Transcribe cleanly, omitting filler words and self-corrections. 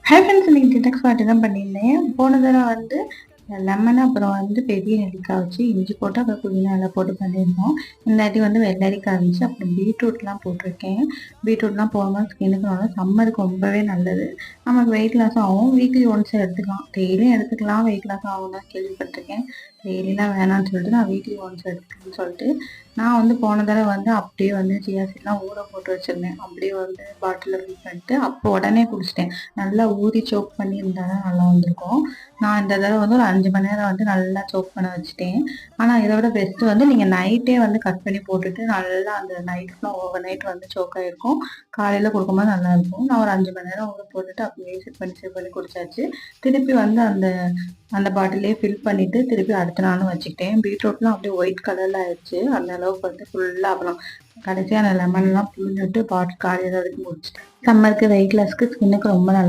Hi friends, இன்னைக்கு detox party தான் பண்ணியிருந்தேன். போன தடவை வந்து லெமன் அப்புறம் வந்து பெரிய நெல்லிக்காய் வச்சு இஞ்சி போட்டு அப்புறம் புதினா எல்லாம் போட்டு பண்ணியிருந்தோம். இந்த வாட்டி வந்து வெள்ளரிக்காய் இருந்துச்சு, அப்புறம் பீட்ரூட்லாம் போட்டிருக்கேன். பீட்ரூட்லாம் போகும்போது ஸ்கின்னுக்கு நல்லா சம்மருக்கு ரொம்பவே நல்லது. நமக்கு வெயிட் லாஸ் ஆகும். வீக்லி ஒன்ஸ் எடுத்துக்கலாம், டெய்லியும் எடுத்துக்கலாம். வெயிட் லாஸ் ஆகும் தான் கேள்விப்பட்டிருக்கேன். டெய்லிலாம் வேணாம்னு சொல்லிட்டு நான் வீக்லி ஒன்ஸ் எடுத்துக்கணும்னு சொல்லிட்டு நான் வந்து போன தடவை வந்து அப்படியே வந்து சியா சீட்லாம் ஊற போட்டு வச்சுருந்தேன். அப்படியே வந்து பாட்டிலில் ஃபில் பண்ணிட்டு அப்போ உடனே குடிச்சிட்டேன். நல்லா ஊறி சோக் பண்ணி இருந்தால் தான் நல்லா வந்திருக்கும். நான் இந்த தடவை வந்து ஒரு 5 மணி நேரம் வந்து நல்லா சோக் பண்ண வச்சுட்டேன். ஆனால் இதோட பெஸ்ட்டு வந்து நீங்கள் நைட்டே வந்து கட் பண்ணி போட்டுட்டு நல்லா அந்த நைட் ஃபுல்லாக ஓவர் நைட் வந்து சோக் ஆகிருக்கும். காலையில் கொடுக்கும்போது நல்லாயிருக்கும். நான் ஒரு 5 மணி நேரம் ஊற போட்டுட்டு அப்படியே செட் பண்ணி குடிச்சாச்சு. திருப்பி வந்து அந்த அந்த பாட்டிலே ஃபில் பண்ணிவிட்டு திருப்பி அடுத்த நாளும் வச்சுக்கிட்டேன். பீட்ரூட்லாம் அப்படியே ஒயிட் கலரில் ஆயிடுச்சு. அந்த அளவுக்கு வந்து ஃபுல்லாக அப்புறம் கடைசியாக அந்த லெமன்லாம் புழிஞ்சுட்டு பாட்டில் காலையில் வரைக்கும் முடிச்சிட்டேன். சம்மருக்கு வெயிட் லாஸ்க்கு ஸ்கின்னுக்கு ரொம்ப நல்லது.